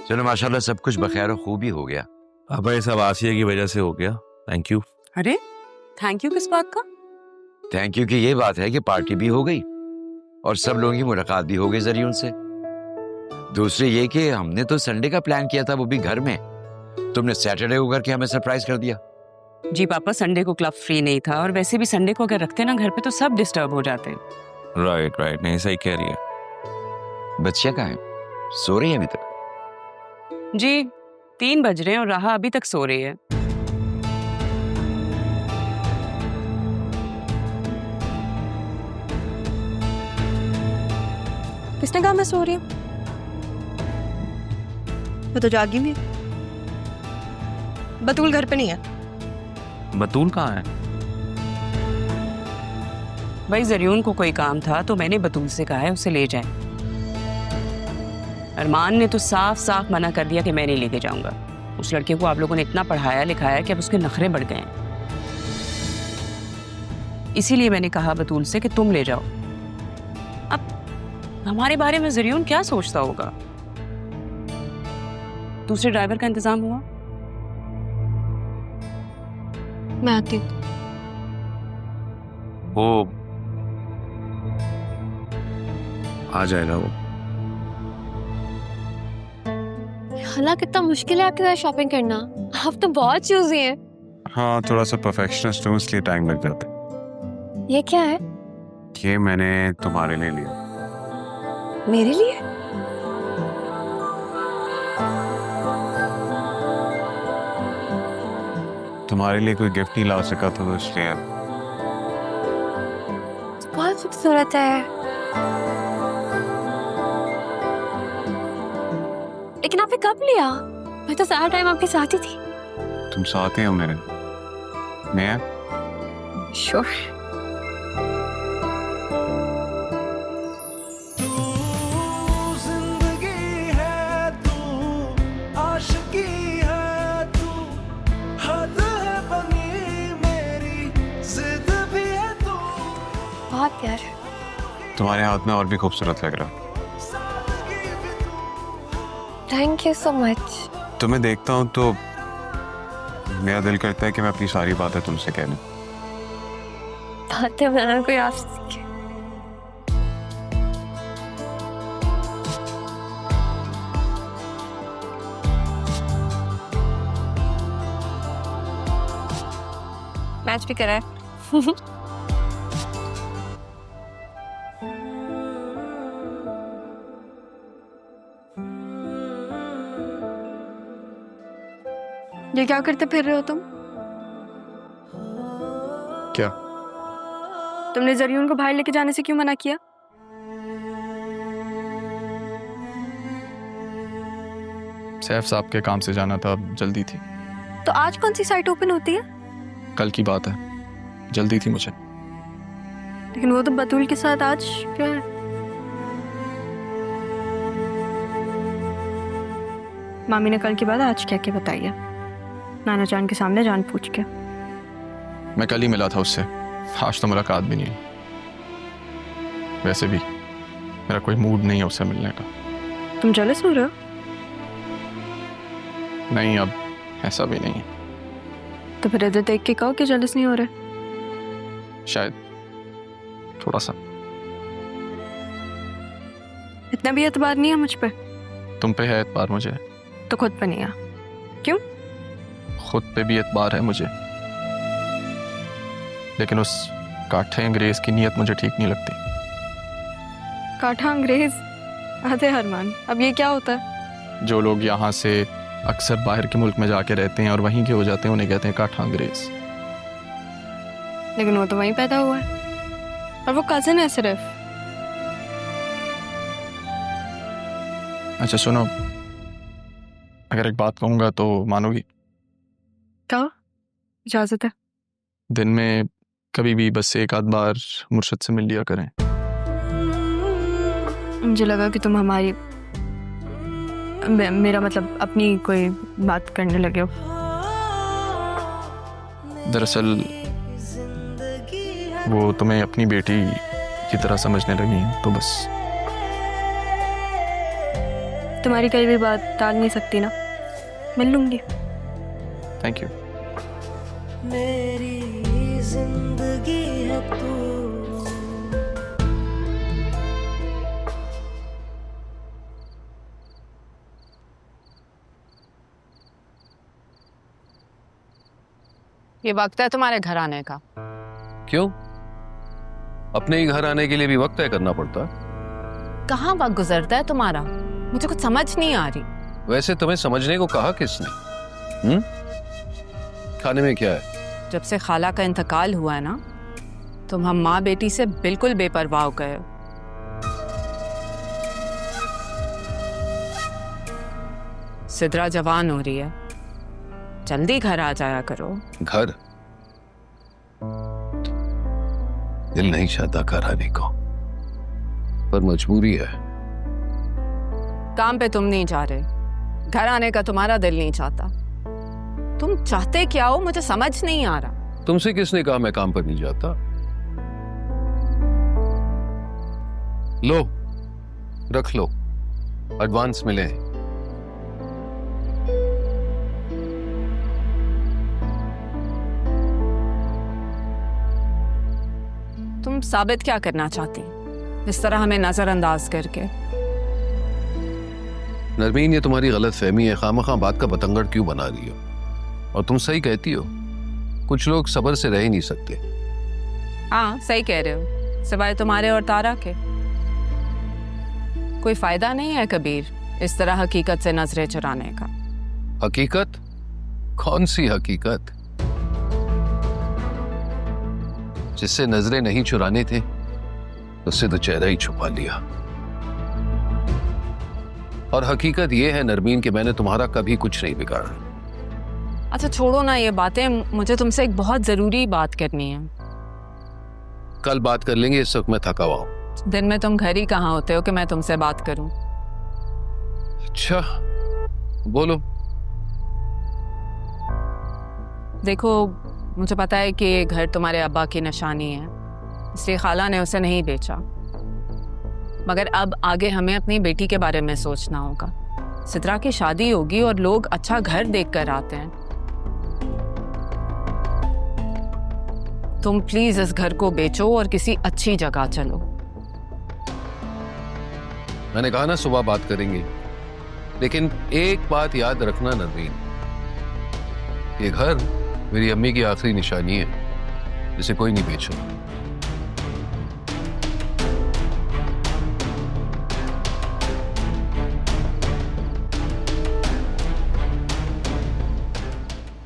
चलो माशाल्लाह सब कुछ बखैर और खूब ही हो गया। अब ये सब आसिया की वजह से हो गया। Thank you. अरे थैंक यू किस बात का? थैंक यू की ये बात है कि पार्टी भी हो गई और सब लोगों की मुलाकात भी हो गई जरिए उनसे। दूसरी ये कि हमने तो संडे का प्लान किया था, वो भी घर में। तुमने सैटरडे को करके हमें सरप्राइज कर दिया। जी पापा, संडे को क्लब फ्री नहीं था और वैसे भी संडे को अगर रखते ना घर पे तो सब डिस्टर्ब हो जाते हैं। राइट नहीं, सही कह रही है। बच्चियां कहाँ है? सो रही है अभी तक? जी 3 बज रहे हैं और राहा अभी तक सो रही है। किसने कहा मैं सो रही हूँ? मैं तो जागी भी। बतूल घर पे नहीं है। बतूल कहाँ है? भाई जरियून को कोई काम था तो मैंने बतूल से कहा है उसे ले जाए। अरमान ने तो साफ साफ मना कर दिया कि मैं नहीं लेके जाऊंगा। उस लड़के को आप लोगों ने इतना पढ़ाया लिखाया कि अब उसके नखरे बढ़ गए हैं। इसीलिए मैंने कहा बतूल से कि तुम ले जाओ। अब हमारे बारे में जरियून क्या सोचता होगा? दूसरे ड्राइवर का इंतजाम हुआ? मैं आती हूँ। वो आ जाएगा वो। हालांकि कितना मुश्किल है आपके साथ शॉपिंग करना। आप तो बहुत चूजी हैं। हाँ, थोड़ा सा परफेक्शनिस्ट हूँ इसलिए टाइम लग जाता है। ये क्या है? ये मैंने तुम्हारे लिए लिया। मेरे लिए? तुम्हारे लिए कोई गिफ्ट नहीं ला सका तो इसलिए। बहुत खूबसूरत है। लेकिन आपने कब लिया? मैं तो सारा टाइम आपके साथ ही थी। तुम साथ ही हो मेरे। मैं श्योर। बहुत प्यार। तुम्हारे हाथ में और भी खूबसूरत लग रहा। Thank you so much. तुम्हें देखता हूँ तो मेरा दिल करता है कि मैं अपनी सारी बातें तुमसे कह दूं। बातें बनाना कोई आप सीखे। मैच भी करा है। ये क्या करते फिर रहे हो तुम? क्या? तुमने जरियून को बाहर लेके जाने से क्यों मना किया? सैफ साहब के काम से जाना था, अब जल्दी थी। तो आज कौन सी साइट ओपन होती है? कल की बात है, जल्दी थी मुझे। लेकिन वो तो बतूल के साथ आज क्या है? मामी ने कल की बात आज क्या क्या बताई है? नाना जान के सामने जान पूछ के। मैं कल ही मिला था उससे, आज तो मुलाकात भी नहीं हुई। वैसे भी मेरा कोई मूड नहीं है उससे मिलने का। तुम जेलस हो रहे हो? नहीं, अब ऐसा भी नहीं है। तो फिर इधर देख के कहो कि जेलस नहीं हो रहे। शायद थोड़ा सा। इतना भी एतबार नहीं है मुझ पे? तुम पे है एतबार मुझे, तो खुद पे नहीं है। क्यों? खुद पे भी एतबार है मुझे, लेकिन उस काठे अंग्रेज की नीयत मुझे ठीक नहीं लगती। काठा अंग्रेज? आधे अरमान, अब ये क्या होता है? जो लोग यहाँ से अक्सर बाहर के मुल्क में जाके रहते हैं और वहीं के हो जाते हैं, उन्हें कहते हैं काठा अंग्रेज। लेकिन वो तो वहीं पैदा हुआ है और वो कजिन है सिर्फ। अच्छा सुनो, अगर एक बात कहूँगा तो मानोगी? क्या? इजाजत है। दिन में कभी भी बस एक आध बार मुर्शद से मिल लिया करें। मुझे लगा कि तुम हमारी मेरा मतलब अपनी कोई बात करने लगे हो। दरअसल वो तुम्हें अपनी बेटी की तरह समझने लगी हैं, तो बस तुम्हारी कई भी बात टाल नहीं सकती ना, मिल लूंगी। Thank you. मेरी जिंदगी है तू। ये वक्त है तुम्हारे घर आने का। क्यों? अपने ही घर आने के लिए भी वक्त तय करना पड़ता है। कहाँ वक्त गुजरता है तुम्हारा, मुझे कुछ समझ नहीं आ रही। वैसे तुम्हें समझने को कहा किसने? खाने में क्या है? जब से खाला का इंतकाल हुआ है ना, तुम हम माँ बेटी से बिल्कुल बेपरवाह हो गए हो। सिद्रा जवान हो रही है, जल्दी घर आ जाया करो। घर? दिल नहीं चाहता घर आने को, पर मजबूरी है। काम पे तुम नहीं जा रहे, घर आने का तुम्हारा दिल नहीं चाहता। तुम चाहते क्या हो, मुझे समझ नहीं आ रहा। तुमसे किसने कहा मैं काम पर नहीं जाता? लो, रख लो, एडवांस मिले। तुम साबित क्या करना चाहती, इस तरह हमें नजरअंदाज करके? नरमीन, ये तुम्हारी गलत फहमी है। खामखा बात का बतंगड़ क्यों बना रही हो? और तुम सही कहती हो, कुछ लोग सब्र से रह ही नहीं सकते। हाँ सही कह रहे हो, सिवाय तुम्हारे और तारा के। कोई फायदा नहीं है कबीर इस तरह हकीकत से नजरें चुराने का। हकीकत? कौन सी हकीकत? जिससे नजरें नहीं चुराने थे उससे तो चेहरा ही छुपा लिया। और हकीकत यह है नरमीन कि मैंने तुम्हारा कभी कुछ नहीं बिगाड़ा। अच्छा छोड़ो ना ये बातें, मुझे तुमसे एक बहुत जरूरी बात करनी है। कल बात कर लेंगे, इस वक्त मैं थका हुआ हूं। दिन में तुम घर ही कहाँ होते हो कि मैं तुमसे बात करूं? अच्छा बोलो। देखो, मुझे पता है कि ये घर तुम्हारे अब्बा की निशानी है, इसलिए खाला ने उसे नहीं बेचा। मगर अब आगे हमें अपनी बेटी के बारे में सोचना होगा। सिद्रा की शादी होगी और लोग अच्छा घर देख कर आते हैं। तुम प्लीज इस घर को बेचो और किसी अच्छी जगह चलो। मैंने कहा ना सुबह बात करेंगे, लेकिन एक बात याद रखना नरमीन, ये घर मेरी अम्मी की आखिरी निशानी है, जिसे कोई नहीं बेच सकता।